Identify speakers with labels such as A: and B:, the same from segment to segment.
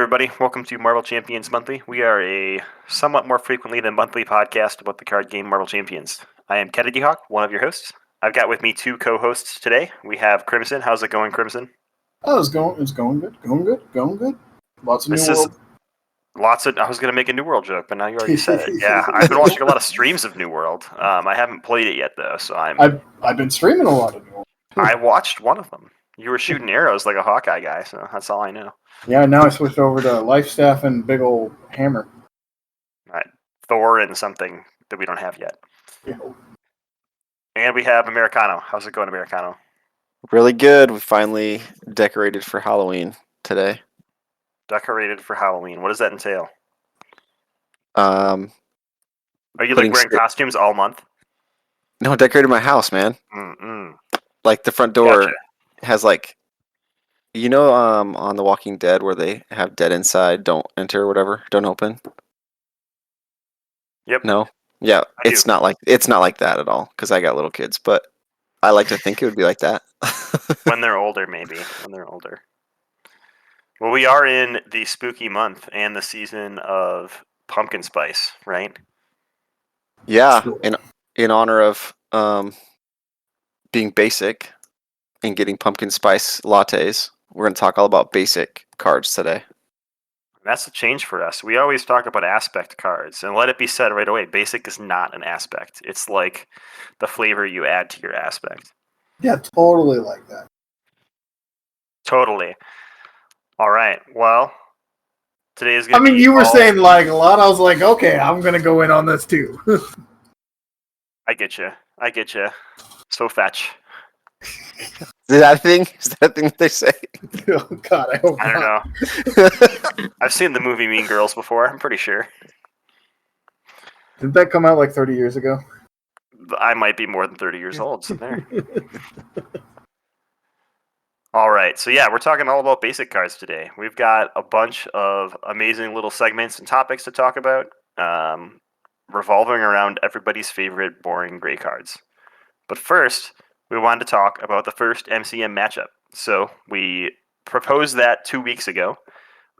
A: everybody. Welcome to Marvel Champions Monthly. We are a somewhat more frequently than monthly podcast about the card game Marvel Champions. I am Kennedy Hawk, one of your hosts. I've got with me two co-hosts today. We have Crimson. How's it going, Crimson?
B: Oh, it's going good. Lots of
A: This
B: New
A: is
B: World.
A: I was going to make a New World joke, but now you already said it. Yeah, I've been watching a lot of streams of New World. I haven't played it yet, though, so
B: I've been streaming a lot of New World.
A: I watched one of them. You were shooting arrows like a Hawkeye guy, so that's all I know.
B: Yeah, now I switched over to Life Staff and Big Ol' Hammer.
A: All right, Thor and something that we don't have yet.
B: Yeah.
A: And we have Amerikano. How's it going, Amerikano?
C: Really good. We finally decorated for Halloween today.
A: Decorated for Halloween. What does that entail?
C: Are
A: Are you like wearing costumes all month?
C: No, I decorated my house, man. Like the front door has like, on The Walking Dead where they have dead inside, don't enter or whatever, don't open.
A: Yep.
C: No. Yeah, it's not like that at all because I got little kids, but I like to think it would be like that.
A: When they're older, maybe. When they're older. Well, we are in the spooky month and the season of pumpkin spice, right?
C: Yeah, in honor of being basic and getting pumpkin spice lattes, we're going to talk all about basic cards today.
A: That's a change for us. We always talk about aspect cards, and let it be said right away, basic is not an aspect. It's like the flavor you add to your aspect.
B: Yeah, totally like that.
A: Totally. All right. Well, today is going
B: to be you were saying like a lot. I was like, okay, I'm going to go in on this too.
A: I get you. So fetch.
C: Is that a thing they say?
B: Oh, God, I hope
A: I don't know. I've seen the movie Mean Girls before, I'm pretty sure.
B: Didn't that come out like 30 years ago?
A: I might be more than 30 years old, so there. All right, so yeah, we're talking all about basic cards today. We've got a bunch of amazing little segments and topics to talk about, revolving around everybody's favorite boring gray cards. But first, we wanted to talk about the first MCM matchup. So we proposed that 2 weeks ago.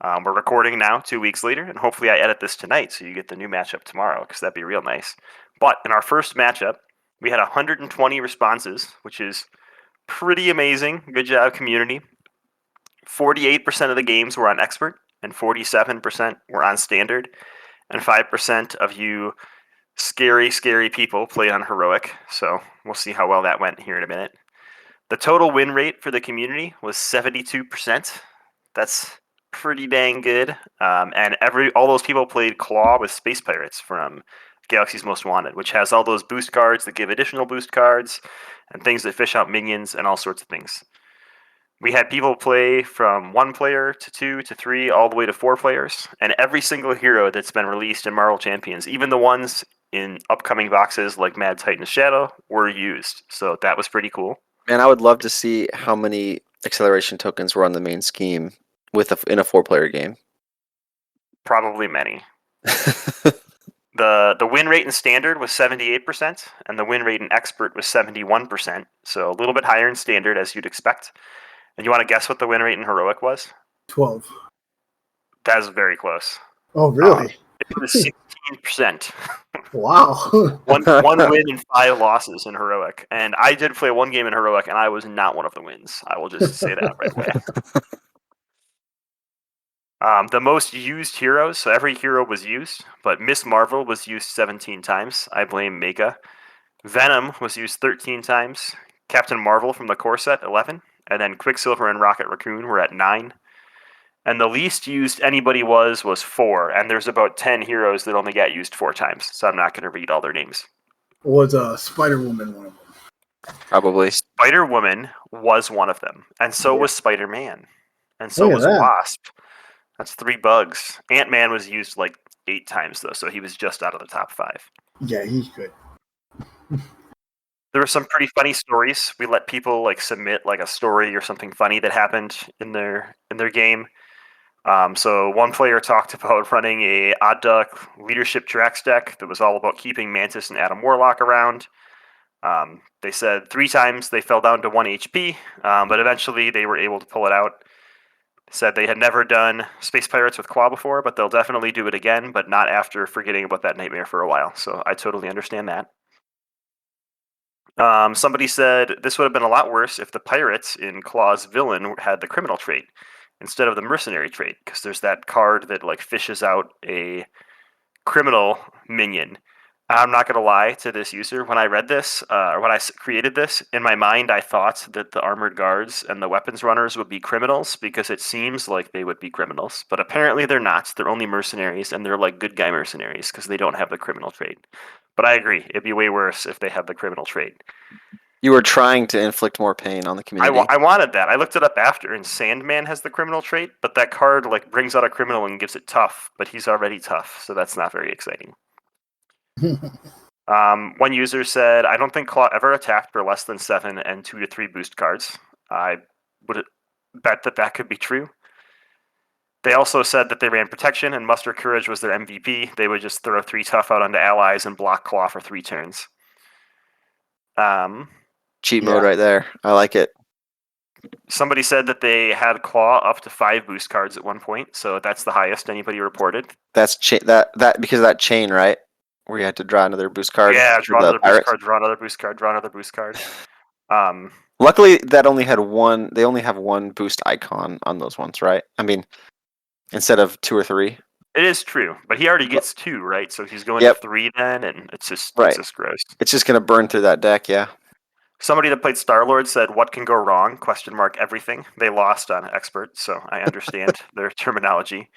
A: We're recording now 2 weeks later, and hopefully I edit this tonight so you get the new matchup tomorrow, because that'd be real nice. But in our first matchup, we had 120 responses, which is pretty amazing. Good job, community. 48% of the games were on Expert, and 47% were on Standard, and 5% of you scary people played on Heroic, so we'll see how well that went here in a minute. The total win rate for the community was 72%. That's pretty dang good. And all those people played Claw with Space Pirates from Galaxy's Most Wanted, which has all those boost cards that give additional boost cards and things that fish out minions and all sorts of things. We had people play from 1 player to 2 to 3 all the way to 4 players, and every single hero that's been released in Marvel Champions, even the ones in upcoming boxes like Mad Titan's Shadow, were used. So that was pretty cool.
C: Man, I would love to see how many acceleration tokens were on the main scheme in a 4-player game.
A: Probably many. The win rate in Standard was 78%, and the win rate in Expert was 71%, so a little bit higher in Standard, as you'd expect. And you want to guess what the win rate in Heroic was?
B: 12.
A: That is very close.
B: Oh, really?
A: It was 16%.
B: Wow.
A: one win and 5 losses in Heroic. And I did play 1 game in Heroic, and I was not one of the wins. I will just say that right away. The most used heroes, so every hero was used, but Miss Marvel was used 17 times. I blame Mega. Venom was used 13 times. Captain Marvel from the core set, 11. And then Quicksilver and Rocket Raccoon were at 9. And the least used anybody was 4. And there's about 10 heroes that only got used 4 times. So I'm not going to read all their names.
B: Was Spider-Woman one of them?
C: Probably.
A: Spider-Woman was one of them. And so was Spider-Man. And so was Wasp. That's 3 bugs. Ant-Man was used like 8 times, though. So he was just out of the top 5.
B: Yeah, he's good.
A: There were some pretty funny stories. We let people submit a story or something funny that happened in their game. So one player talked about running a Odd Duck leadership Drax deck that was all about keeping Mantis and Adam Warlock around. They said 3 times they fell down to 1 HP, but eventually they were able to pull it out. said they had never done Space Pirates with Claw before, but they'll definitely do it again, but not after forgetting about that nightmare for a while. So I totally understand that. Somebody said this would have been a lot worse if the pirates in Claw's villain had the criminal trait instead of the mercenary trait, because there's that card that like fishes out a criminal minion. I'm not gonna lie to this user. When I read this, or when I created this, in my mind, I thought that the armored guards and the weapons runners would be criminals because it seems like they would be criminals, but apparently they're not. They're only mercenaries, and they're like good guy mercenaries because they don't have the criminal trait. But I agree, it'd be way worse if they had the criminal trait.
C: You were trying to inflict more pain on the community.
A: I wanted that. I looked it up after, and Sandman has the criminal trait, but that card like brings out a criminal and gives it tough, but he's already tough, so that's not very exciting. One user said, I don't think Claw ever attacked for less than 7 and 2 to 3 boost cards. I would bet that that could be true. They also said that they ran protection and Muster Courage was their MVP. They would just throw 3 tough out onto allies and block Claw for 3 turns.
C: Cheat mode right there. I like it.
A: Somebody said that they had Claw up to 5 boost cards at one point, so that's the highest anybody reported.
C: That's that because of that chain, right? Where you had to draw another boost card.
A: Yeah, draw another boost card, draw another boost card, draw another boost card.
C: Luckily, that only had one. They only have one boost icon on those ones, right? I mean, instead of 2 or 3.
A: It is true, but he already gets 2, right? So he's going to 3 then, and it's just gross.
C: It's just gonna burn through that deck, yeah.
A: Somebody that played Star-Lord said, "What can go wrong?" ? Everything. They lost on Expert, so I understand their terminology.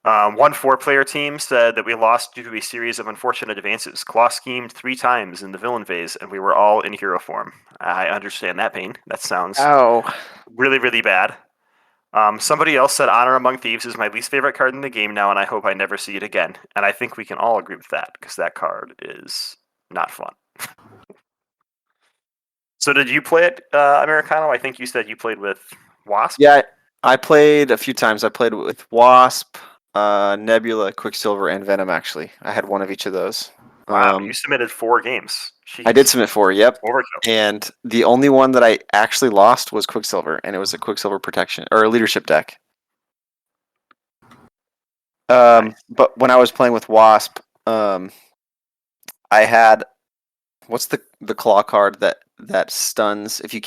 A: One 4-player team said that we lost due to a series of unfortunate advances. Claw schemed 3 times in the villain phase, and we were all in hero form. I understand that pain. That sounds really, really bad. Somebody else said Honor Among Thieves is my least favorite card in the game now, and I hope I never see it again. And I think we can all agree with that, because that card is not fun. So did you play it, Amerikano? I think you said you played with Wasp?
C: Yeah, I played a few times. I played with Wasp, Nebula, Quicksilver, and Venom, actually. I had one of each of those.
A: Wow, you submitted 4 games. Jeez.
C: I did submit 4, yep.
A: Overkill.
C: And the only one that I actually lost was Quicksilver, and it was a Quicksilver protection, or a leadership deck.
A: Nice.
C: But when I was playing with Wasp, I had... What's the claw card that stuns if you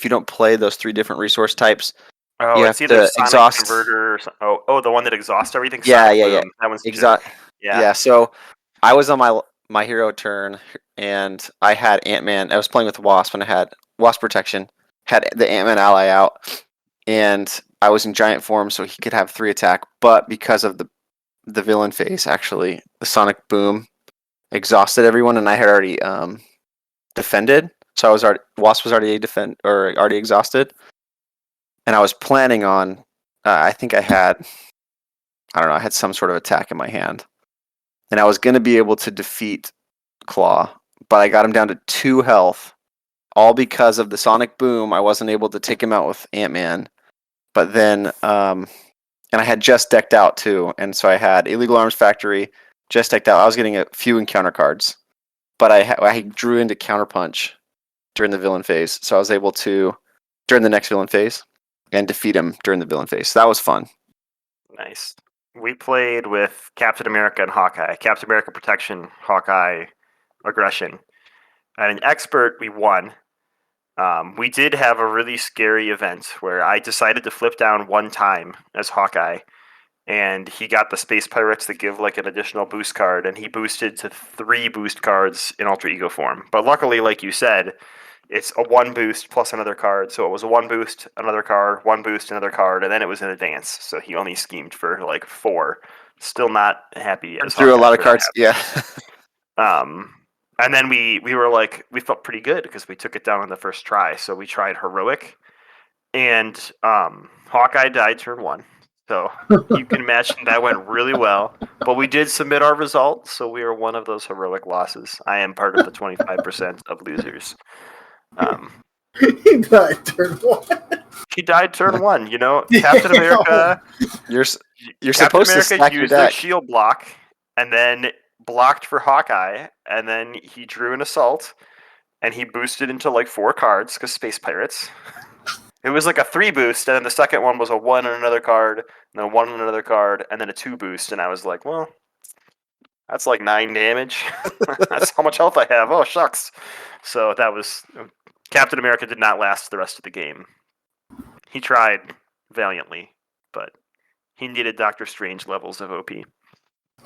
C: don't play those 3 different resource types?
A: Oh,
C: you
A: it's
C: have
A: either
C: to
A: Sonic
C: exhaust.
A: Converter. Or the one that exhausts everything.
C: Yeah.
A: That one's
C: Exhaust.
A: Yeah.
C: Yeah. So I was on my hero turn, and I had Ant-Man. I was playing with Wasp, and I had Wasp protection. Had the Ant-Man ally out, and I was in giant form, so he could have 3 attack. But because of the villain phase, actually, the Sonic Boom exhausted everyone, and I had already defended. So Wasp was already already exhausted, and I was planning on. I think I had some sort of attack in my hand, and I was going to be able to defeat Claw, but I got him down to 2 health, all because of the Sonic Boom. I wasn't able to take him out with Ant-Man, but then and I had just decked out too, and so I had Illegal Arms Factory. Just decked out. I was getting a few encounter cards, but I drew into Counterpunch during the villain phase, so I was able to during the next villain phase and defeat him during the villain phase. So that was fun.
A: Nice. We played with Captain America and Hawkeye. Captain America protection, Hawkeye aggression. And an Expert, we won. We did have a really scary event where I decided to flip down 1 time as Hawkeye. And he got the Space Pirates that give like an additional boost card, and he boosted to 3 boost cards in Ultra Ego form. But luckily, like you said, it's a 1 boost plus another card. So it was a 1 boost, another card, 1 boost, another card, and then it was in a dance. So he only schemed for like 4. Still not happy.
C: Threw a lot of cards, yeah.
A: And then we were like, we felt pretty good because we took it down on the first try. So we tried Heroic, and Hawkeye died turn 1. So you can imagine that went really well. But we did submit our results, so we are one of those heroic losses. I am part of the 25% of losers.
B: He died turn 1.
A: He died turn 1. You know, Captain America.
C: You're
A: Captain
C: supposed
A: America
C: to stack your
A: used
C: deck.
A: a shield block, and then blocked for Hawkeye, and then he drew an assault, and he boosted into like 4 cards because Space Pirates. It was like a 3 boost, and then the second one was a 1 on another card, and then 1 on another card, and then a 2 boost, and I was like, well, that's like 9 damage. That's how much health I have. Oh, shucks. So that was... Captain America did not last the rest of the game. He tried valiantly, but he needed Doctor Strange levels of OP.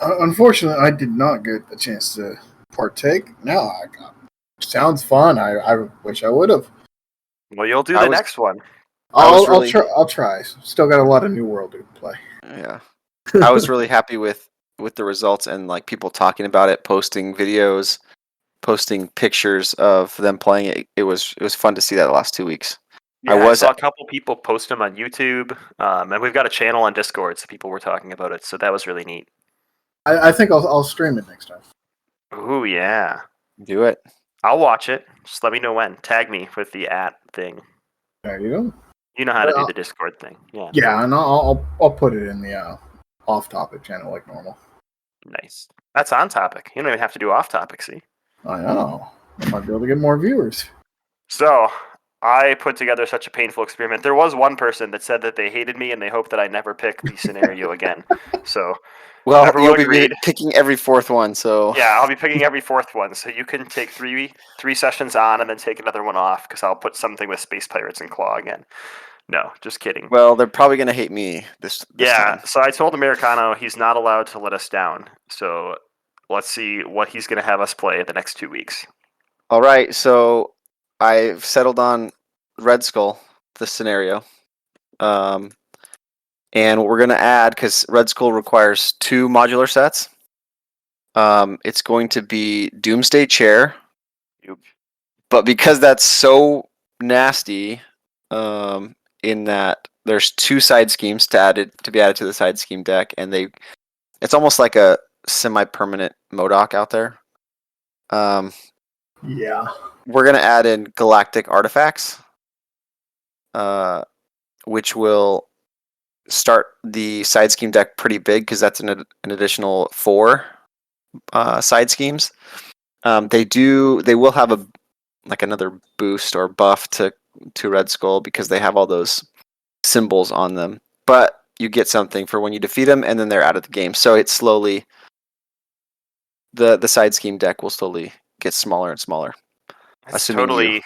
B: Unfortunately, I did not get a chance to partake. Now, sounds fun. I wish I would have.
A: Well, you'll do the next one.
B: I'll try. Still got a lot of New World to play.
C: Yeah. I was really happy with the results and like people talking about it, posting videos, posting pictures of them playing it. It was fun to see that the last 2 weeks.
A: Yeah, I saw a couple people post them on YouTube, and we've got a channel on Discord, so people were talking about it. So that was really neat.
B: I think I'll stream it next time.
A: Ooh, yeah.
C: Do it.
A: I'll watch it. Just let me know when. Tag me with the thing.
B: There you go.
A: You know how to do the Discord thing. Yeah.
B: Yeah, and I'll put it in the off-topic channel like normal.
A: Nice. That's on topic. You don't even have to do off topic, see?
B: I know. I might be able to get more viewers.
A: So, I put together such a painful experiment. There was one person that said that they hated me and they hoped that I never pick the scenario again. So,
C: well, you'll be picking every fourth one. So
A: yeah, I'll be picking every fourth one. So you can take three sessions on and then take another one off because I'll put something with Space Pirates and Claw again. No, just kidding.
C: Well, they're probably gonna hate me this time.
A: So I told Amerikano he's not allowed to let us down. So let's see what he's gonna have us play the next 2 weeks.
C: All right, so I've settled on Red Skull, this scenario. And what we're going to add, because Red Skull requires 2 modular sets, it's going to be Doomsday Chair.
A: Yep.
C: But because that's so nasty, in that there's 2 side schemes to be added to the side scheme deck, and it's almost like a semi-permanent MODOK out there.
B: Yeah.
C: We're going to add in Galactic Artifacts, which will start the side scheme deck pretty big because that's an additional 4 side schemes. They will have another boost or buff to Red Skull because they have all those symbols on them. But you get something for when you defeat them, and then they're out of the game. So it's slowly the side scheme deck will slowly get smaller and smaller.
A: That's totally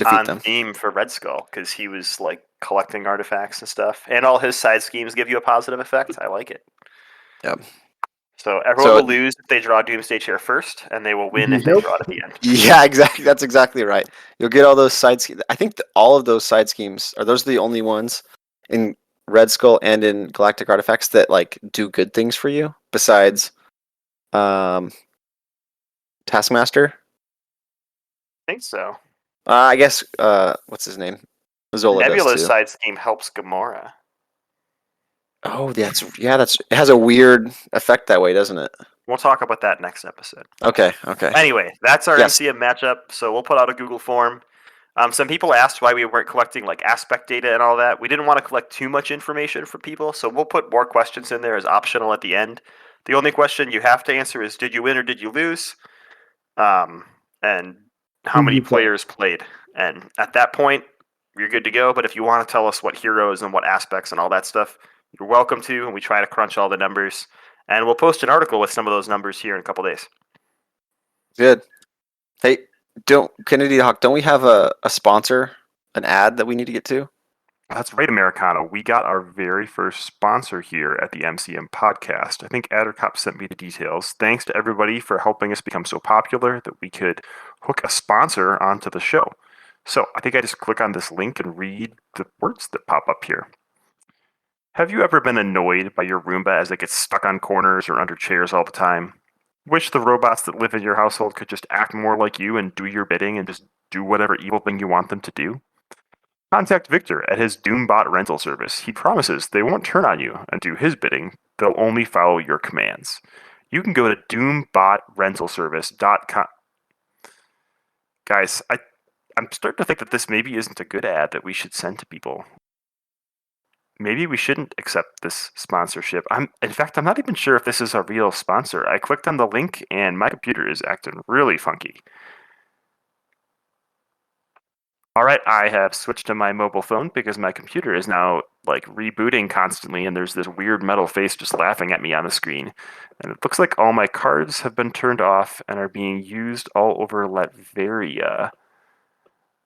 A: on theme for Red Skull because he was like collecting artifacts and stuff, and all his side schemes give you a positive effect. I like it.
C: Yep.
A: So everyone will lose if they draw Doomsday Chair first, and they will win if they draw it at the end.
C: Yeah, exactly. That's exactly right. You'll get all those side schemes. I think all of those side schemes are the only ones in Red Skull and in Galactic Artifacts that like do good things for you besides Taskmaster.
A: I think so.
C: I guess what's his name? Zola
A: Nebula's side scheme helps Gamora.
C: Oh, it has a weird effect that way, doesn't it?
A: We'll talk about that next episode.
C: Okay.
A: Anyway, that's our MCM matchup. So we'll put out a Google form. Some people asked why we weren't collecting like aspect data and all that. We didn't want to collect too much information from people, so we'll put more questions in there as optional at the end. The only question you have to answer is, did you win or did you lose? And how many players played. And at that point, you're good to go. But if you want to tell us what heroes and what aspects and all that stuff, you're welcome to. And we try to crunch all the numbers. And we'll post an article with some of those numbers here in a couple days.
C: Good. Hey, Kennedy Hawk, don't we have a sponsor, an ad that we need to get to?
A: That's right, Amerikano. We got our very first sponsor here at the MCM podcast. I think Addercop sent me the details. Thanks to everybody for helping us become so popular that we could hook a sponsor onto the show. So I think I just click on this link and read the words that pop up here. Have you ever been annoyed by your Roomba as it gets stuck on corners or under chairs all the time? Wish the robots that live in your household could just act more like you and do your bidding and just do whatever evil thing you want them to do? Contact Victor at his Doombot rental service. He promises they won't turn on you and do his bidding. They'll only follow your commands. You can go to doombotrentalservice.com. Guys, I'm starting to think that this maybe isn't a good ad that we should send to people. Maybe we shouldn't accept this sponsorship. In fact, I'm not even sure if this is a real sponsor. I clicked on the link and my computer is acting really funky. All right, I have switched to my mobile phone because my computer is now like rebooting constantly, and there's this weird metal face just laughing at me on the screen. And it looks like all my cards have been turned off and are being used all over Latveria.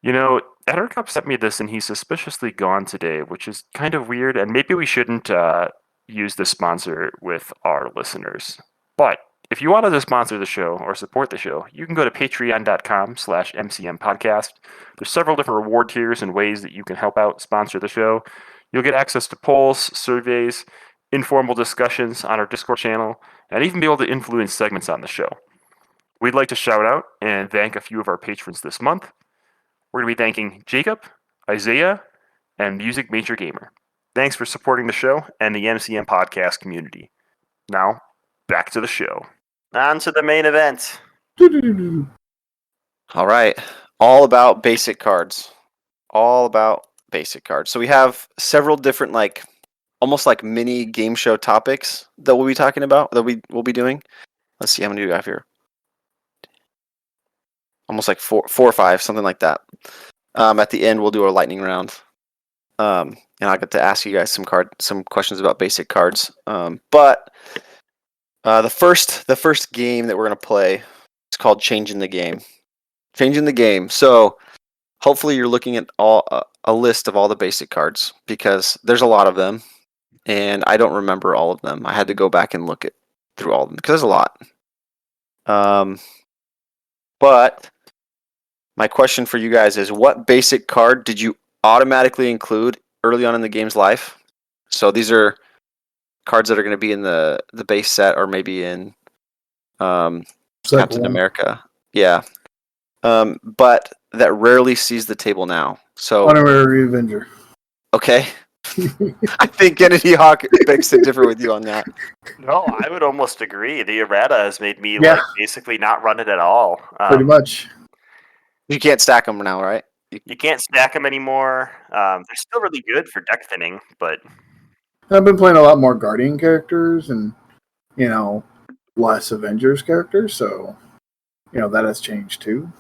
A: Ettercup sent me this and he's suspiciously gone today, which is kind of weird, and maybe we shouldn't use this sponsor with our listeners. But if you wanted to sponsor the show or support the show, you can go to patreon.com/MCM podcast. There's several different reward tiers and ways that you can help out sponsor the show. You'll get access to polls, surveys, informal discussions on our Discord channel, and even be able to influence segments on the show. We'd like to shout out and thank a few of our patrons this month. We're going to be thanking Jacob, Isaiah, and Music Major Gamer. Thanks for supporting the show and the MCM podcast community. Now, back to the show. On to the main event.
C: All right. All about basic cards. All about basic cards. So we have several different, almost like mini game show topics that we'll be talking about, that we'll be doing. Let's see how many do we have here. Almost like four or five, something like that. At the end, we'll do our lightning round. And I'll get to ask you guys some questions about basic cards. But the first game that we're gonna play is called Changing the Game. Changing the Game. So hopefully you're looking at a list of all the basic cards, because there's a lot of them, and I don't remember all of them. I had to go back and look through all of them because there's a lot. But my question for you guys is, what basic card did you automatically include early on in the game's life? So these are cards that are going to be in the base set, or maybe in Captain America. Yeah. But that rarely sees the table now. So
B: Honorary Avenger.
C: Okay. I think Kennedy Hawk begs to differ with you on that.
A: No, I would almost agree. The errata has made me basically not run it at all.
B: Pretty much.
C: You can't stack them now, right?
A: You can't stack them anymore. They're still really good for deck thinning, but
B: I've been playing a lot more Guardian characters and, less Avengers characters, so, that has changed too.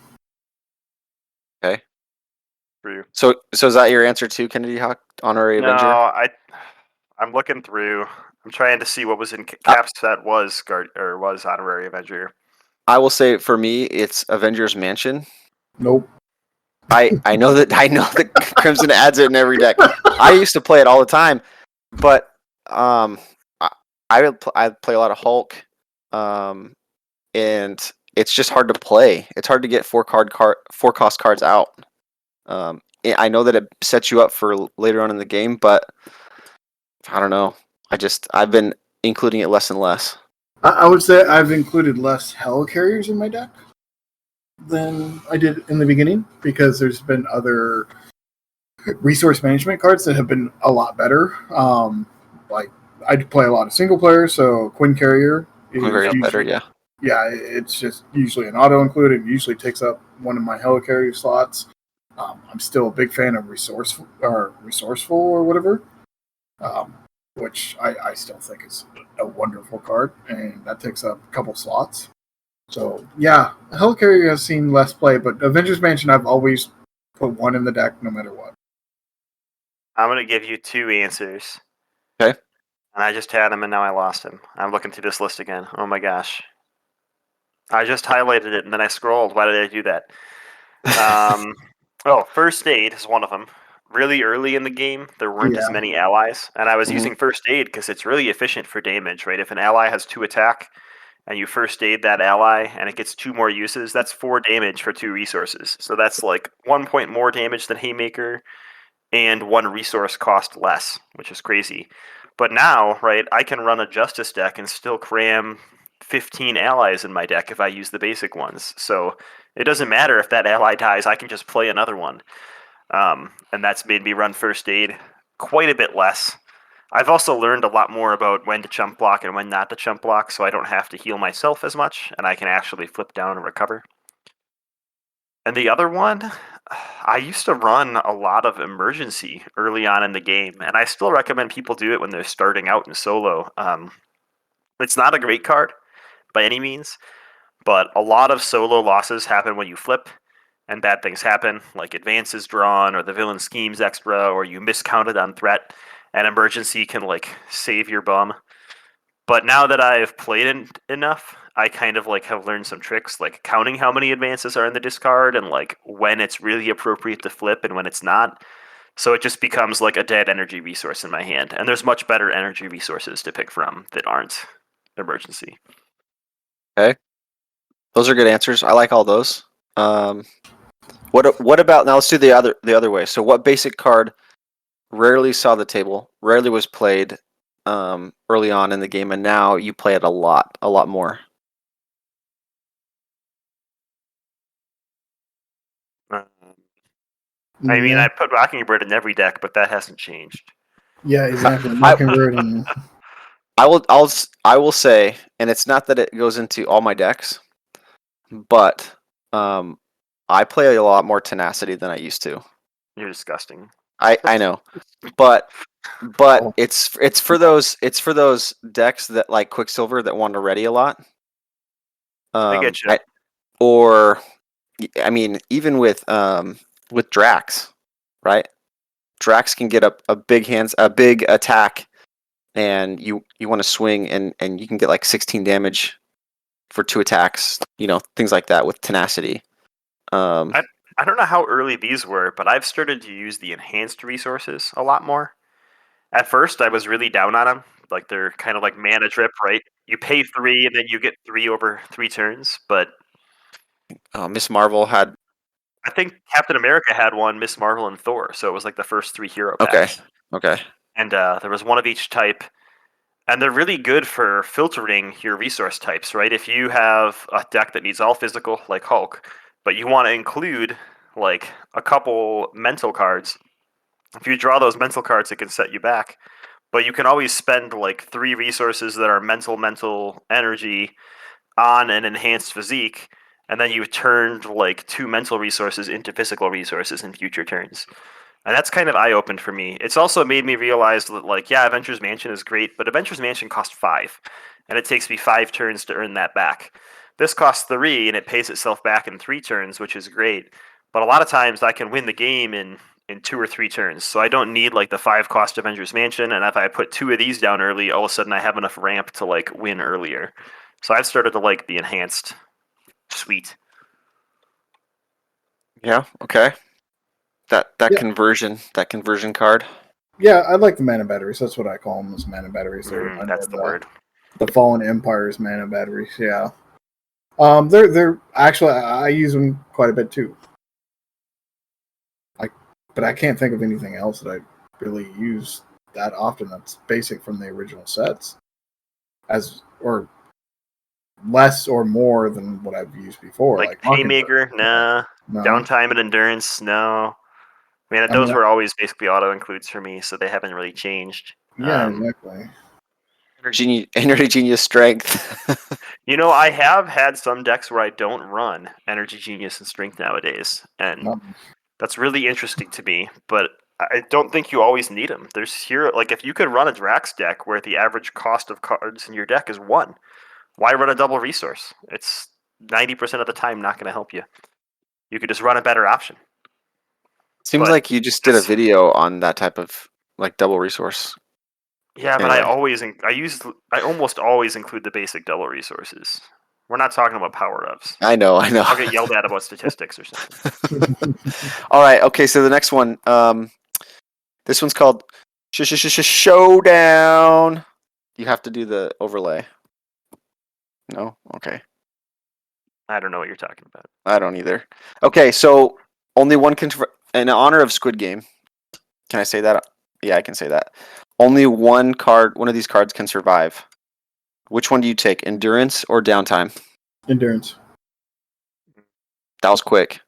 C: Okay.
A: True.
C: So is that your answer too, Kennedy Hawk, Honorary Avenger?
A: No, I'm looking through. I'm trying to see what was in Cap's set was Honorary Avenger.
C: I will say for me, it's Avengers Mansion.
B: Nope.
C: I know that Crimson adds it in every deck. I used to play it all the time, but I play a lot of Hulk, and it's just hard to play. It's hard to get four cost cards out. I know that it sets you up for later on in the game, but I don't know. I've been including it less and less.
B: I would say I've included less helicarriers in my deck than I did in the beginning, because there's been other resource management cards that have been a lot better. Like, I play a lot of single player, so Quinn Carrier is
C: better, yeah.
B: Yeah, it's just usually an auto included. It usually takes up one of my helicarrier slots. I'm still a big fan of resourceful or whatever, which I still think is a wonderful card, and that takes up a couple slots. So yeah, helicarrier has seen less play, but Avengers Mansion I've always put one in the deck no matter what.
A: I'm going to give you two answers.
C: Okay.
A: And I just had him, and now I lost him. I'm looking through this list again. Oh my gosh. I just highlighted it, and then I scrolled. Why did I do that? First Aid is one of them. Really early in the game, there weren't as many allies, and I was using First Aid because it's really efficient for damage, right? If an ally has 2 attack, and you First Aid that ally, and it gets 2 more uses, that's 4 damage for 2 resources. So that's like 1 point more damage than Haymaker, and 1 resource cost less, which is crazy. But now, right, I can run a Justice deck and still cram 15 allies in my deck if I use the basic ones. So it doesn't matter if that ally dies, I can just play another one. And that's made me run First Aid quite a bit less. I've also learned a lot more about when to chump block and when not to chump block, so I don't have to heal myself as much, and I can actually flip down and recover. And the other one, I used to run a lot of Emergency early on in the game, and I still recommend people do it when they're starting out in solo. It's not a great card by any means, but a lot of solo losses happen when you flip, and bad things happen, like advances drawn, or the villain schemes extra, or you miscounted on threat, and emergency can like save your bum. But now that I've played enough, I kind of like have learned some tricks, like counting how many advances are in the discard and like when it's really appropriate to flip and when it's not. So it just becomes like a dead energy resource in my hand, and there's much better energy resources to pick from that aren't emergency.
C: Okay, those are good answers. I like all those. What about now? Let's do the other way. So, what basic card rarely saw the table, rarely was played early on in the game, and now you play it a lot more?
A: I mean, I put Rockin Bird in every deck, but that hasn't changed.
B: Yeah, exactly. Rockin Bird and
C: I will say, and it's not that it goes into all my decks, but I play a lot more tenacity than I used to.
A: You're disgusting.
C: I know, but it's for those decks that like Quicksilver that want to ready a lot.
A: I get you.
C: Or I mean, even with Drax, right? Drax can get a big attack, and you want to swing, and you can get like 16 damage for 2 attacks. You know, things like that with tenacity.
A: I don't know how early these were, but I've started to use the enhanced resources a lot more. At first, I was really down on them. Like they're kind of like mana drip, right? You pay 3 and then you get 3 over 3 turns. But
C: Miss Marvel had.
A: I think Captain America had one, Miss Marvel and Thor. So it was like the first 3 hero packs.
C: Okay.
A: And there was one of each type. And they're really good for filtering your resource types, right? If you have a deck that needs all physical, like Hulk, but you want to include like a couple mental cards, if you draw those mental cards, it can set you back. But you can always spend like 3 resources that are mental energy on an enhanced physique, and then you've turned like 2 mental resources into physical resources in future turns. And that's kind of eye-opened for me. It's also made me realize that, like, yeah, Avengers Mansion is great, but Avengers Mansion costs 5, and it takes me 5 turns to earn that back. This costs 3, and it pays itself back in 3 turns, which is great. But a lot of times I can win the game in 2 or 3 turns, so I don't need, like, the 5-cost Avengers Mansion, and if I put 2 of these down early, all of a sudden I have enough ramp to, like, win earlier. So I've started to like the enhanced suite.
C: Yeah. Okay. That
B: Yeah.
C: conversion card.
B: Yeah, I like the mana batteries. That's what I call them, as mana batteries.
A: That's the word.
B: The Fallen Empire's mana batteries. Yeah. They're actually, I use them quite a bit too. But I can't think of anything else that I really use that often that's basic from the original sets, or less or more than what I've used before.
A: Like Haymaker, nah. No. Downtime and Endurance, no. Those were always basically auto includes for me, so they haven't really changed.
B: Yeah, exactly.
C: Energy Genius Strength.
A: I have had some decks where I don't run Energy Genius and Strength nowadays, and that's really interesting to me. But I don't think you always need them. If you could run a Drax deck where the average cost of cards in your deck is 1, why run a double resource? It's 90% of the time not going to help you. You could just run a better option.
C: Seems like you just did a video on that type of like double resource.
A: Yeah, but anyway. I almost always include the basic double resources. We're not talking about power-ups.
C: I know.
A: I'll get yelled at about statistics or something.
C: All right, okay, so the next one. This one's called Showdown. You have to do the overlay. No? Okay.
A: I don't know what you're talking about.
C: I don't either. Okay, so only one can... In honor of Squid Game. Can I say that? Yeah, I can say that. Only one of these cards can survive. Which one do you take? Endurance or Downtime?
B: Endurance.
C: That was quick.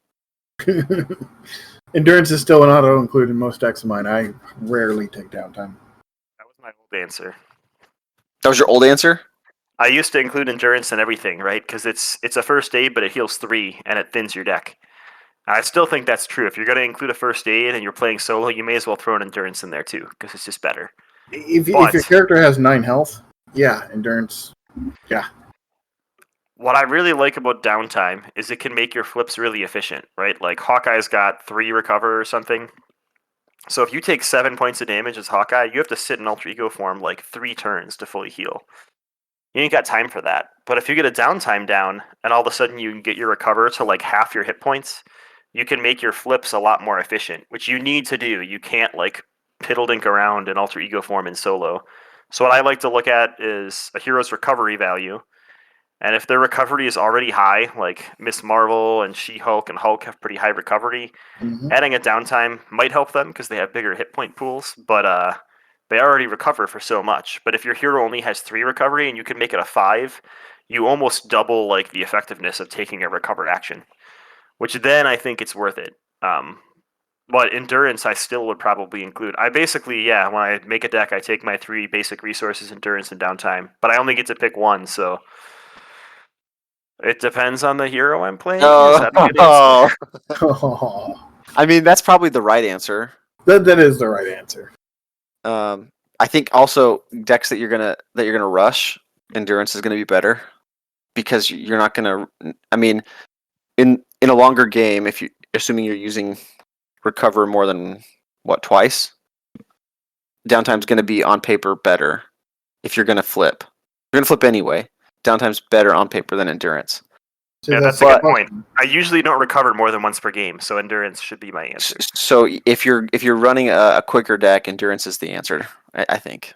B: Endurance is still an auto include in most decks of mine. I rarely take Downtime.
A: That was my old answer.
C: That was your old answer?
A: I used to include Endurance in everything, right? Because it's a first aid, but it heals 3, and it thins your deck. I still think that's true. If you're going to include a first aid and you're playing solo, you may as well throw an Endurance in there too, because it's just better.
B: If your character has 9 health, yeah, Endurance, yeah.
A: What I really like about Downtime is it can make your flips really efficient, right? Like Hawkeye's got 3 recover or something. So if you take 7 points of damage as Hawkeye, you have to sit in alter ego form like 3 turns to fully heal. You ain't got time for that. But if you get a Downtime down and all of a sudden you can get your recover to like half your hit points, you can make your flips a lot more efficient, which you need to do. You can't like piddle dink around in alter ego form in solo. So what I like to look at is a hero's recovery value. And if their recovery is already high, like Miss Marvel and She-Hulk and Hulk have pretty high recovery, adding a Downtime might help them because they have bigger hit point pools, but they already recover for so much. But if your hero only has 3 recovery and you can make it a 5, you almost double like the effectiveness of taking a recover action, which then I think it's worth it. But endurance, I still would probably include. I basically, yeah, when I make a deck, I take my 3 basic resources, endurance and Downtime, but I only get to pick one, so it depends on the hero I'm playing. Is that a good answer?
B: Oh,
C: I mean, that's probably the right answer.
B: that is the right answer.
C: I think also decks that you're gonna rush, endurance is gonna be better because you're not gonna. I mean, in a longer game, if you assuming you're using recover more than twice, Downtime's gonna be on paper better. If you're gonna flip, anyway. Downtime's better on paper than endurance.
B: See,
A: Yeah, that's a good point.
B: question.
A: I usually don't recover more than once per game, so endurance should be my answer.
C: So if you're running a quicker deck, endurance is the answer. I think.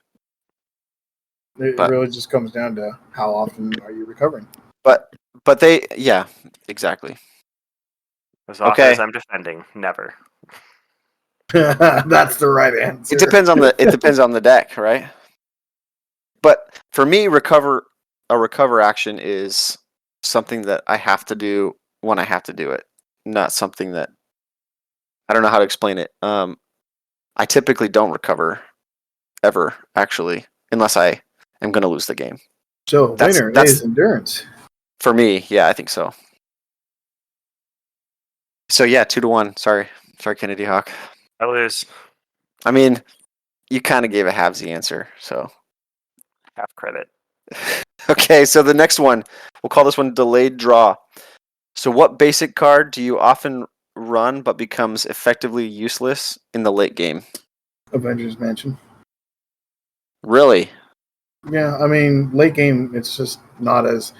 B: It really just comes down to how often are you recovering.
C: But yeah, exactly.
A: As often as I'm defending, never.
B: That's the right answer.
C: It depends on the deck, right? But for me, a recover action is something that I have to do when I have to do it, not something that I don't know how to explain it. I typically don't recover ever, actually, unless I am going to lose the game.
B: So winner is endurance.
C: For me, yeah, I think so. So yeah, 2-1. Sorry, Kennedy Hawk.
A: I lose.
C: I mean, you kind of gave a halvesy answer, so
A: Half credit.
C: Okay, so the next one, we'll call this one delayed draw. So what basic card do you often run but becomes effectively useless in the late game?
B: Avengers Mansion.
C: Really?
B: Yeah, I mean, late game, it's just not as...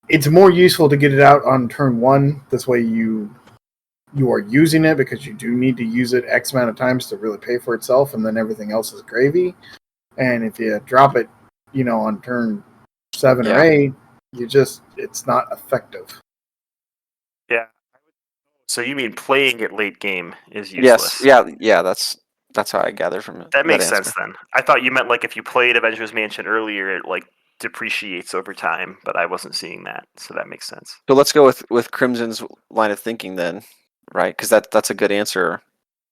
B: It's more useful to get it out on turn 1. This way you are using it because you do need to use it X amount of times to really pay for itself, and then everything else is gravy. And if you drop it, on turn 7 or 8, it's not effective.
A: Yeah. So you mean playing it late game is useless?
C: Yes. Yeah. That's how I gather from it.
A: That makes sense then. I thought you meant like if you played Avengers Mansion earlier, it like depreciates over time, but I wasn't seeing that, so that makes sense.
C: So let's go with Crimson's line of thinking then, right? Because that's a good answer.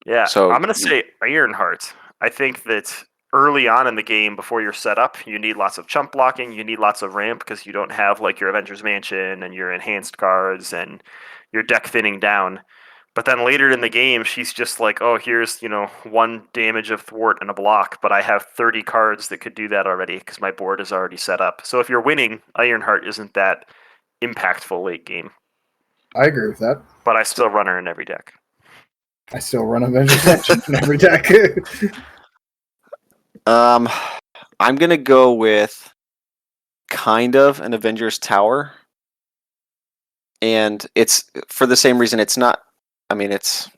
A: Yeah.
C: So
A: I'm gonna say Ironheart. I think that early on in the game, before you're set up, you need lots of chump blocking, you need lots of ramp because you don't have like your Avengers Mansion and your enhanced cards and your deck thinning down. But then later in the game, she's just like, oh, here's, 1 damage of thwart and a block, but I have 30 cards that could do that already because my board is already set up. So if you're winning, Ironheart isn't that impactful late game.
B: I agree with that.
A: But I still run her in every deck.
B: I still run Avengers Mansion in every deck.
C: I'm gonna go with kind of an Avengers Tower, and it's for the same reason. It's not. I mean, it's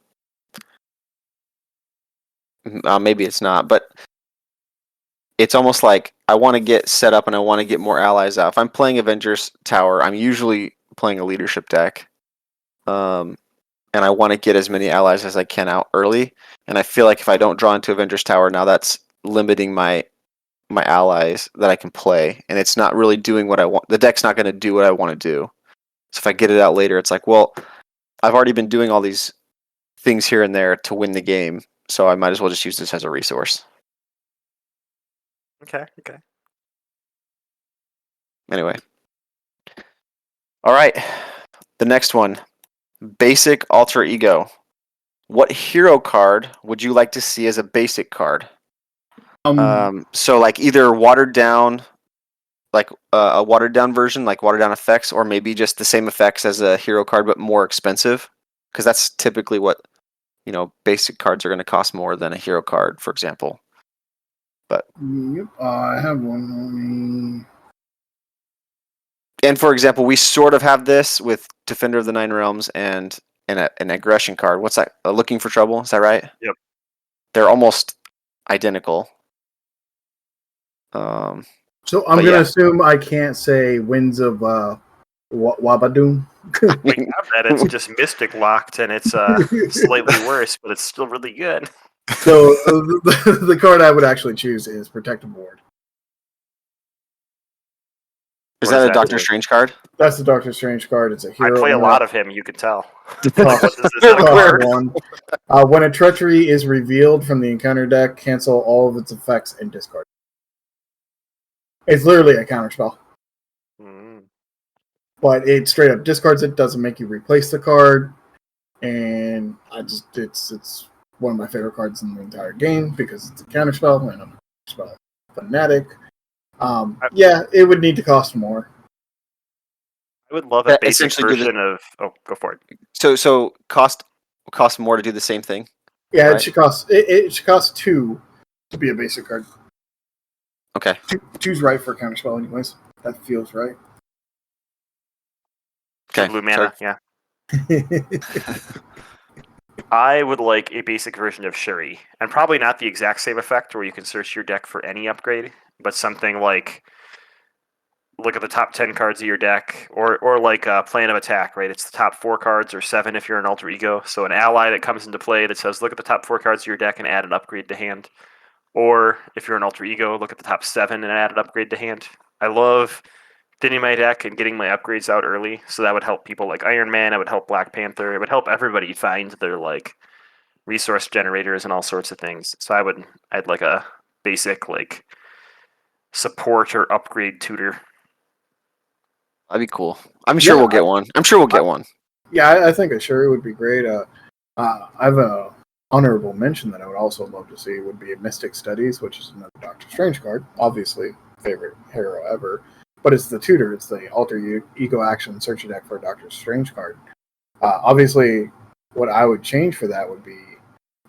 C: maybe it's not, but it's almost like I want to get set up and I want to get more allies out. If I'm playing Avengers Tower, I'm usually playing a leadership deck, and I want to get as many allies as I can out early. And I feel like if I don't draw into Avengers Tower now, that's limiting my allies that I can play, and it's not really doing what I want. The deck's not going to do what I want to do. So if I get it out later, it's like, well, I've already been doing all these things here and there to win the game, so I might as well just use this as a resource.
A: Okay.
C: Anyway. All right. The next one. Basic alter ego. What hero card would you like to see as a basic card? So like either watered down like a watered down version, like watered down effects, or maybe just the same effects as a hero card but more expensive, because that's typically what basic cards are going to cost more than a hero card, for example. But
B: Yep, I have one on me.
C: And for example, we sort of have this with Defender of the Nine Realms and an aggression card. What's that? Looking for Trouble. Is that right?
A: Yep.
C: They're almost identical.
B: So I'm
C: But
B: gonna
C: yeah.
B: assume I can't say Winds of Wabadoom.
C: I
A: We
C: mean,
A: have that. It's just Mystic locked, and it's slightly worse, but it's still really good.
B: So the card I would actually choose is Protective Ward.
C: is
A: What does
C: that a
A: that
C: Doctor
A: do?
C: Strange card?
B: That's the Doctor Strange card. It's a
A: I
B: hero.
A: play a lot of him. You can tell.
B: Cost,
A: What does this
C: They're
A: have?
C: the
B: cost
C: worst.
B: one. When a treachery is revealed from the encounter deck, cancel all of its effects and discard. It's literally a counterspell,
A: Mm.
B: but it straight up discards it. Doesn't make you replace the card, and it's one of my favorite cards in the entire game because it's a counterspell and I'm a counterspell fanatic. Yeah, it would need to cost more.
A: I would love a
C: That
A: basic
C: essentially do the
A: version of. Oh, go for it.
C: so cost more to do the same thing.
B: Yeah,
C: Right.
B: it should cost 2 to be a basic card.
C: Okay.
B: Two's right for a counterspell, anyways. That feels right.
C: Okay.
A: Blue mana.
C: Sorry.
A: Yeah. I would like a basic version of Shuri, and probably not the exact same effect where you can search your deck for any upgrade, but something like look at the top 10 cards of your deck, or like a plan of attack, right? It's the top 4 cards or 7 if you're an alter ego. So an ally that comes into play that says, look at the top 4 cards of your deck and add an upgrade to hand. Or if you're an alter ego, look at the top 7 and add an upgrade to hand. I love thinning my deck and getting my upgrades out early, so that would help people like Iron Man, it would help Black Panther, it would help everybody find their like resource generators and all sorts of things. So I'd like a basic like support or upgrade tutor.
C: That'd be cool. I'm sure we'll get one. I'm sure we'll get one.
B: Yeah, I think a Shuri would be great. I have a honorable mention that I would also love to see would be a Mystic Studies, which is another Doctor Strange card. Obviously, favorite hero ever. But it's the tutor. It's the alter ego action search your deck for a Doctor Strange card. Obviously, what I would change for that would be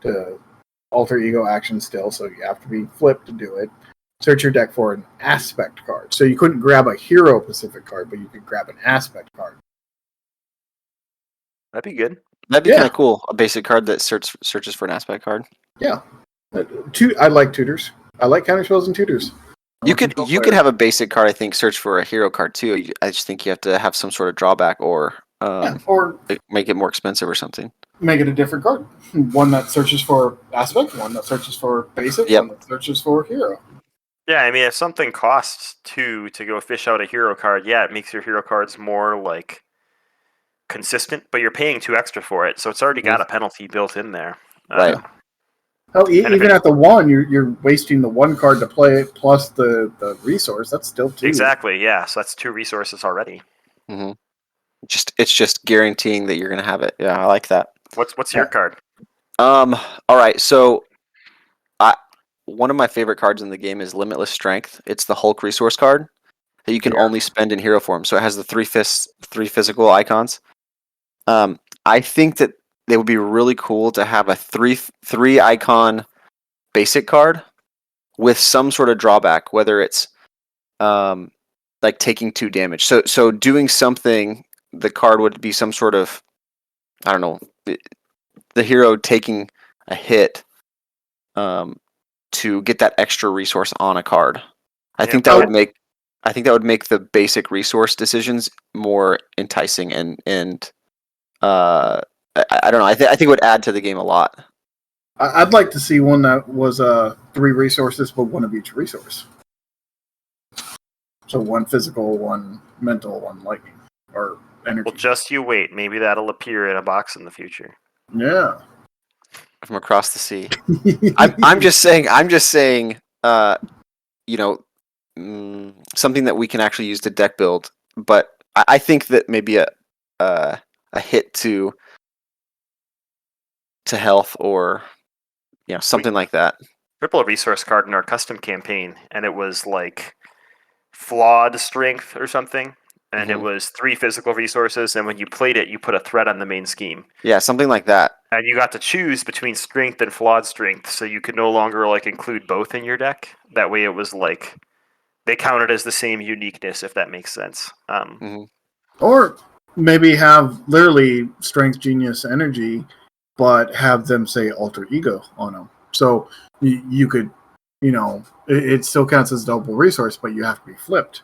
B: to alter ego action still, so you have to be flipped to do it. Search your deck for an aspect card. So you couldn't grab a hero Pacific card, but you could grab an aspect card.
A: That'd be good.
C: That'd be
B: Yeah.
C: kind of cool. A basic card that searches for an aspect card.
B: Yeah. I like tutors. I like counterspells and tutors.
C: You could have a basic card, I think, search for a hero card too. I just think you have to have some sort of drawback or
B: or
C: make it more expensive or something.
B: make it a different card. One that searches for aspect, one that searches for basic,
C: Yep.
B: one that searches for hero.
A: Yeah, I mean, if something costs 2 to go fish out a hero card, yeah, it makes your hero cards more like consistent, but you're paying 2 extra for it, so it's already got a penalty built in there.
C: Right.
B: Hell,
A: And if
B: even
A: it-
B: at the 1, you're wasting the 1 card to play it plus the resource. That's still 2.
A: Exactly, yeah. So that's 2 resources already.
C: Mm-hmm. It's just guaranteeing that you're gonna have it. Yeah, I like that.
A: What's your card?
C: All right. So, one of my favorite cards in the game is Limitless Strength. It's the Hulk resource card that you can only spend in hero form. So it has the three physical icons. I think that it would be really cool to have a three icon basic card with some sort of drawback, whether it's like taking 2 damage. So doing something, the card would be some sort of, I don't know, the hero taking a hit to get that extra resource on a card. I think that would make the basic resource decisions more enticing and I don't know. I think it would add to the game a lot.
B: I'd like to see one that was 3 resources, but 1 of each resource. So 1 physical, 1 mental, 1 lightning, or energy.
A: Well, just you wait. Maybe that'll appear in a box in the future.
B: Yeah.
C: From across the sea. I'm just saying. Something that we can actually use to deck build. But I think that maybe a hit to health or something like that.
A: Triple a resource card in our custom campaign, and it was like flawed strength or something, and it
C: Mhm.
A: was 3 physical resources, and when you played it, you put a threat on the main scheme.
C: Yeah, something like that.
A: And you got to choose between strength and flawed strength, so you could no longer like include both in your deck. That way, it was like they counted as the same uniqueness, if that makes sense.
C: Hmm.
B: Or maybe have literally strength, genius, energy, but have them say alter ego on them. So you could, it still counts as double resource, but you have to be flipped,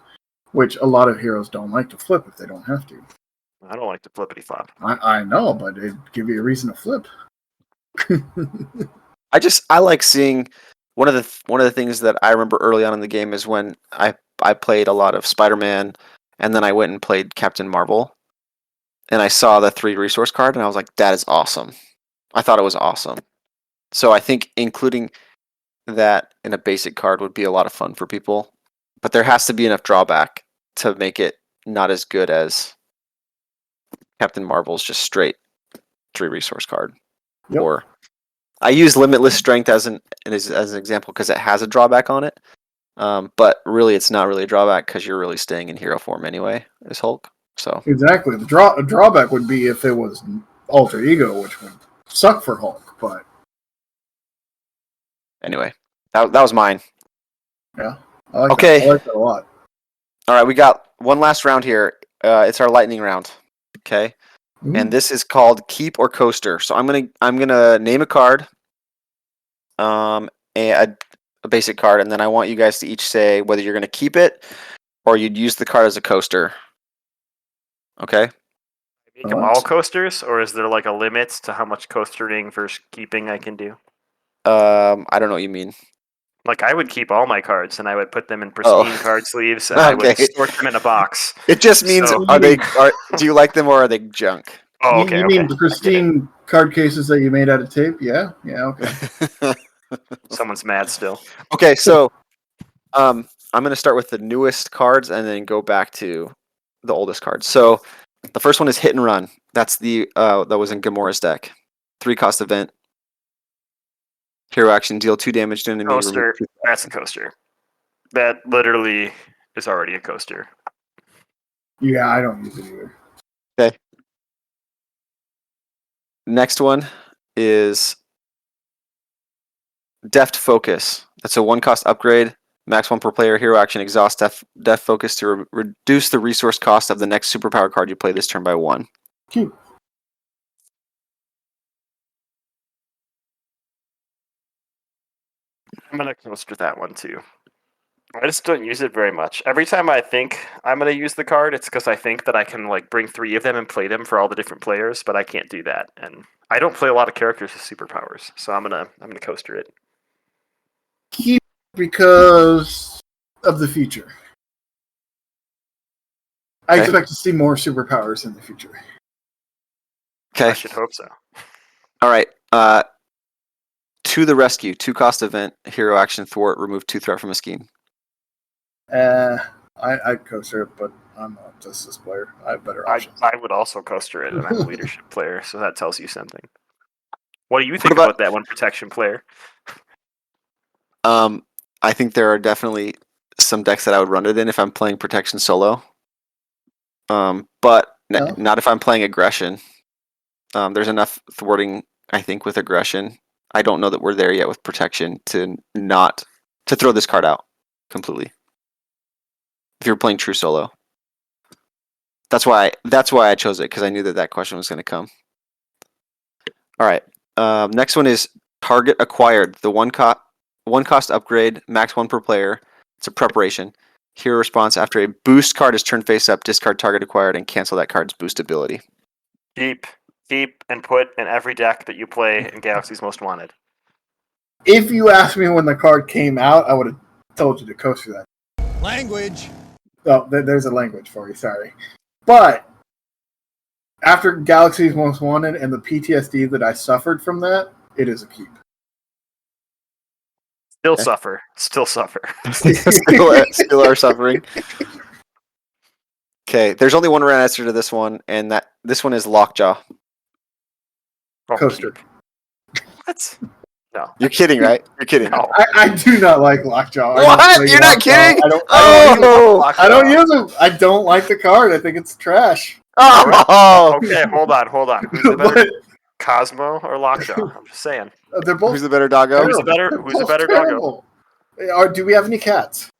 B: which a lot of heroes don't like to flip if they don't have to.
A: I don't like to flippity flop.
B: I know, but it'd give you a reason to flip.
C: I like seeing one of the things that I remember early on in the game is when I played a lot of Spider-Man, and then I went and played Captain Marvel, and I saw the 3 resource card, and I was like, that is awesome. I thought it was awesome. So I think including that in a basic card would be a lot of fun for people, but there has to be enough drawback to make it not as good as Captain Marvel's just straight 3 resource card.
B: Yep.
C: Or I use Limitless Strength as an example because it has a drawback on it, but really it's not really a drawback because you're really staying in hero form anyway as Hulk. So
B: Exactly. The drawback would be if it was alter ego, which would suck for Hulk. But
C: anyway, that was mine.
B: yeah, I like
C: Okay.
B: that. I like that a lot.
C: All right, we got one last round here. It's our lightning round. Okay. And this is called Keep or Coaster. So I'm gonna name a card, a basic card, and then I want you guys to each say whether you're gonna keep it or you'd use the card as a coaster. Okay.
A: Make them all coasters, or is there like a limit to how much coastering versus keeping I can do?
C: I don't know what you mean.
A: Like I would keep all my cards, and I would put them in pristine card sleeves, and I would
C: Okay.
A: store them in a box.
C: It just means
A: So-
C: do you like them or are they junk?
A: Oh, okay.
B: You
A: okay.
B: mean the pristine card cases that you made out of tape? Yeah, okay.
A: Someone's mad still.
C: Okay, so I'm gonna start with the newest cards and then go back to the oldest cards. So the first one is Hit and Run. That's the that was in Gamora's deck. 3-cost event. Hero action, deal 2 damage to an enemy.
A: Coaster. That's a coaster. That literally is already a coaster.
B: Yeah, I don't use it either.
C: Okay. Next one is Deft Focus. That's a 1-cost upgrade. Max 1 per player. Hero action. Exhaust Deft Focus to reduce the resource cost of the next superpower card you play this turn by 1.
B: Keep.
A: I'm gonna coaster that one too. I just don't use it very much. Every time I think I'm gonna use the card, it's because I think that I can like bring 3 of them and play them for all the different players, but I can't do that. And I don't play a lot of characters with superpowers, so I'm gonna coaster it.
B: Keep because of the future. I
C: Okay.
B: expect to see more superpowers in the future.
C: Okay.
A: I should hope so.
C: All right. To the rescue. 2-cost event. Hero action thwart. Remove 2 threat from a scheme.
B: I'd coaster it, but I'm a Justice player. I have better options.
A: I would also coaster it, and I'm a leadership player, so that tells you something. What do you
C: What
A: think
C: about-
A: about that one protection player?
C: I think there are definitely some decks that I would run it in if I'm playing protection solo. But
B: No.
C: not if I'm playing aggression. There's enough thwarting, I think, with aggression. I don't know that we're there yet with protection to throw this card out completely. If you're playing true solo, that's why I chose it because I knew that question was going to come. All right. Next one is target acquired. The 1-cost upgrade, max 1 per player. It's a preparation. Hero response after a boost card is turned face up, discard target acquired, and cancel that card's boost ability.
A: Keep, and put in every deck that you play in Galaxy's Most Wanted.
B: If you asked me when the card came out, I would have told you to coaster that.
D: Language.
B: Oh, there's a language for you, sorry. But after Galaxy's Most Wanted and the PTSD that I suffered from that, it is a keep.
A: Still suffer. Still
C: still are suffering. Okay, there's only one right answer to this one, and this one is Lockjaw.
A: Oh,
B: Coaster.
A: What? No.
C: You're kidding, right? You're kidding.
A: No.
B: I do not like Lockjaw.
C: What? You're not kidding?
B: I don't use him. I don't like the card. I think it's trash.
C: Oh,
A: Okay, hold on. Who's the better, Cosmo or Lockjaw? I'm just saying.
B: They're both.
C: who's the better doggo?
A: Who's the better?
B: They're
A: Who's the
B: both
A: better doggo?
B: terrible. Do we have any cats?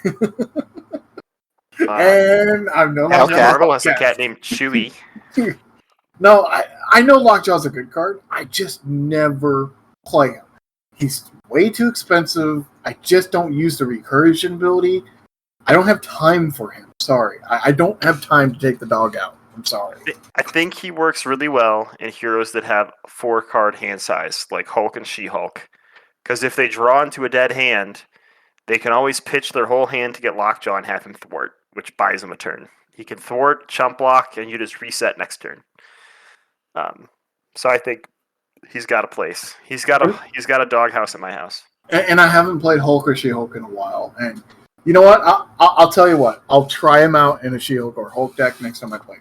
A: Um,
B: And I'm no
A: Captain
C: Hellcat.
A: Marvel has a cat named Chewie.
B: No, I know Lockjaw's a good card. I just never play him. He's way too expensive. I just don't use the recursion ability. I don't have time for him. Sorry. I don't have time to take the dog out. I'm sorry.
A: I think he works really well in heroes that have 4-card hand size, like Hulk and She-Hulk. Because if they draw into a dead hand, they can always pitch their whole hand to get Lockjaw and have him thwart, which buys him a turn. He can thwart, chump block, and you just reset next turn. So I think he's got a place. He's got a doghouse at my house.
B: And I haven't played Hulk or She-Hulk in a while. And you know what? I'll tell you what. I'll try him out in a She-Hulk or Hulk deck next time I play.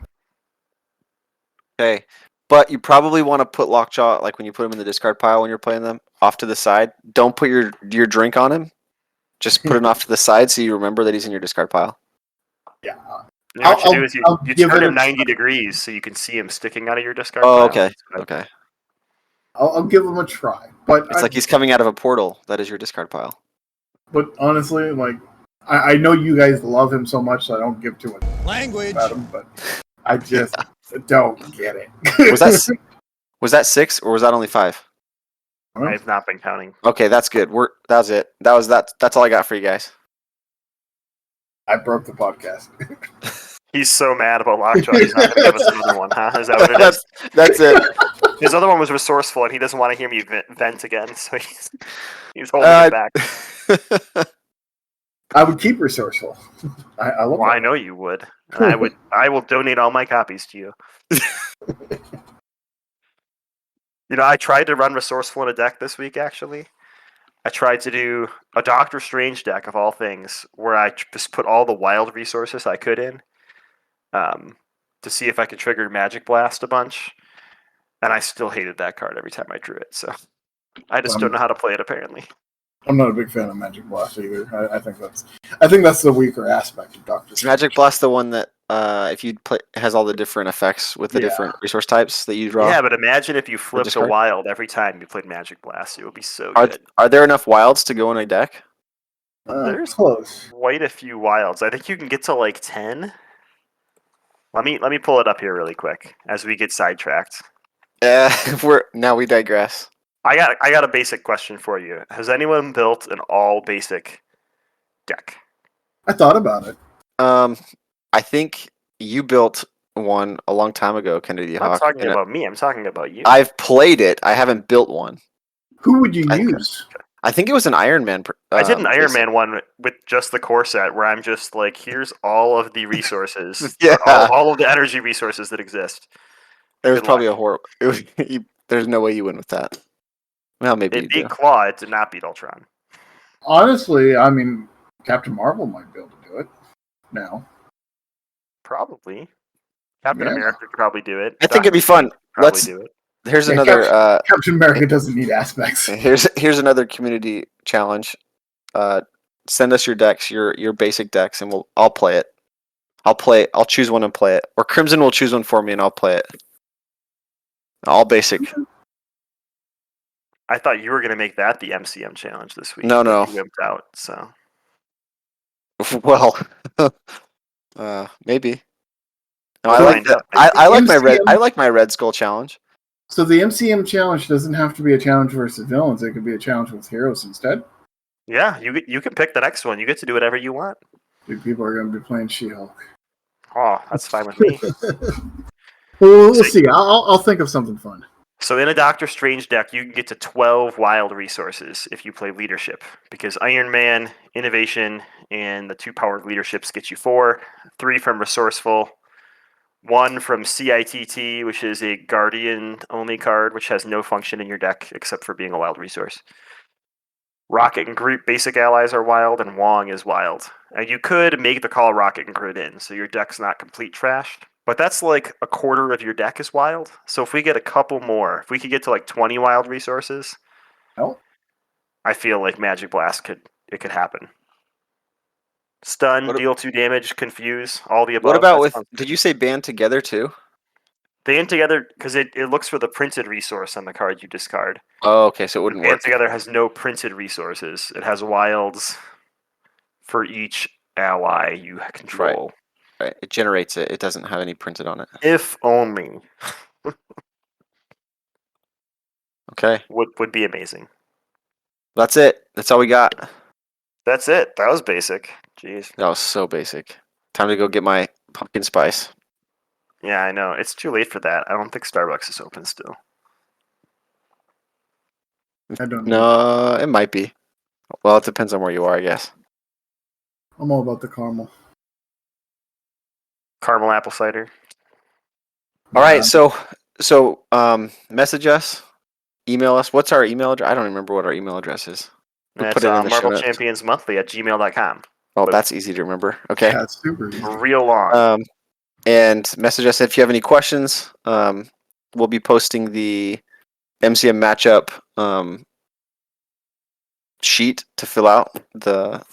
C: Okay. But you probably want to put Lockjaw, like when you put him in the discard pile when you're playing them, off to the side. Don't put your drink on him. Just put him off to the side so you remember that he's in your discard pile.
B: Yeah.
A: You know what you do is you
B: give
A: turn
B: it
A: him
B: a
A: 90
B: try.
A: degrees so you can see him sticking out of your discard
C: Oh,
A: pile.
C: okay. Okay.
B: I'll give him a try. But
C: It's like he's coming out of a portal. That is your discard pile.
B: But honestly, like I know you guys love him so much, so I don't give too much
D: Language.
B: about him. But I just don't get it.
C: Was that 6 or was that only 5?
A: I've not been counting.
C: Okay, that's good. That was it. That's all I got for you guys.
B: I broke the podcast.
A: He's so mad about Lockjaw, he's not going to give us another one, huh? Is that what it is?
C: That's it.
A: His other one was resourceful, and he doesn't want to hear me vent again, so he's holding it back.
B: I would keep resourceful. I love
A: Well,
B: that.
A: I know you would. And I will donate all my copies to you. You know, I tried to run resourceful in a deck this week, actually. I tried to do a Doctor Strange deck, of all things, where I just put all the wild resources I could in to see if I could trigger Magic Blast a bunch. And I still hated that card every time I drew it, so I just don't know how to play it, apparently.
B: I'm not a big fan of Magic Blast either. I think that's the weaker aspect of Doctor Strange.
C: Magic Blast, the one that if you play has all the different effects with the different resource types that you draw.
A: Yeah, but imagine if you flipped a wild every time you played Magic Blast. It would be so good.
C: Are there enough wilds to go in a deck?
A: There's
B: close.
A: Quite a few wilds. I think you can get to like 10. Let me pull it up here really quick as we get sidetracked.
C: Now we digress.
A: I got a basic question for you. Has anyone built an all basic deck?
B: I thought about it.
C: I think you built one a long time ago, Kennedy Hawk.
A: I'm not talking about me. I'm talking about you.
C: I've played it. I haven't built one.
B: Who would you use?
C: I think it was an Iron Man.
A: I did an Iron Man one with just the core set, where I'm just like, here's all of the resources, all of the energy resources that exist.
C: There was probably a horrible. There's no way you win with that. Well, maybe
A: it beat Claw. It did not beat Ultron.
B: Honestly, I mean, Captain Marvel might be able to do it now.
A: Probably. Captain America could probably do it.
C: I think it'd be fun. Let's
A: do it.
C: Here's another.
B: Captain America doesn't need aspects.
C: Here's another community challenge. Send us your decks, your basic decks, and I'll play it. I'll choose one and play it, or Crimson will choose one for me and I'll play it. All basic.
A: I thought you were going to make that the MCM challenge this week.
C: No.
A: You wimped out. So.
C: Well, maybe. No, I like my red. I like my Red Skull challenge.
B: So the MCM challenge doesn't have to be a challenge versus villains. It could be a challenge with heroes instead.
A: Yeah, you can pick the next one. You get to do whatever you want.
B: Dude, people are going to be playing She-Hulk.
A: Oh, that's fine with me.
B: Well, we'll see. I'll think of something fun.
A: So in a Doctor Strange deck, you can get to 12 wild resources if you play leadership, because Iron Man, Innovation, and the 2 powered leaderships get you 4, 3 from Resourceful, 1 from CITT, which is a Guardian-only card, which has no function in your deck except for being a wild resource. Rocket and Groot basic allies are wild, and Wong is wild. And you could make the call Rocket and Groot in, so your deck's not complete trash. But that's like a quarter of your deck is wild. So if we get a couple more, if we could get to like 20 wild resources,
B: No.
A: I feel like Magic Blast could happen. Stun, deal 2 damage, confuse, all the above.
C: What about with? Did you say band together too?
A: Band together because it looks for the printed resource on the card you discard.
C: Oh, okay, so it wouldn't
A: Band
C: work.
A: together has no printed resources. It has wilds for each ally you control.
C: Right, it generates it. It doesn't have any printed on it.
A: If only.
C: Okay,
A: Would be amazing.
C: that's it. That's all we got.
A: That's it. That was basic. Jeez.
C: That was so basic. Time to go get my pumpkin spice.
A: Yeah, I know. It's too late for that. I don't think Starbucks is open still.
B: I don't know.
C: No, it might be. Well, it depends on where you are, I guess.
B: I'm all about the caramel.
A: Caramel apple cider.
C: All right, so message us, email us. What's our email address? I don't remember what our email address is. We'll
A: That's
C: put it in the show
A: Marvel
C: notes.
A: Champions Monthly at gmail.com.
C: Oh,
A: but-
C: that's easy to remember. Okay.
B: Yeah, it's super easy.
A: Real long.
C: And message us if you have any questions. We'll be posting the MCM matchup sheet to fill out the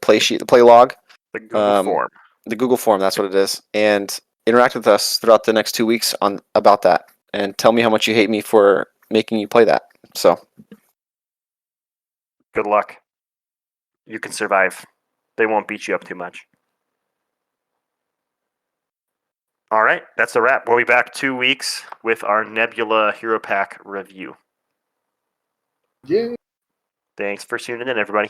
C: play sheet, the play log,
A: The Google form.
C: the Google form. That's what it is. And interact with us throughout the next 2 weeks on about that, and tell me how much you hate me for making you play that. So
A: Good luck. You can survive. They won't beat you up too much. All right, that's a wrap. We'll be back 2 weeks with our Nebula Hero Pack review.
B: Yeah.
A: Thanks for tuning in, everybody.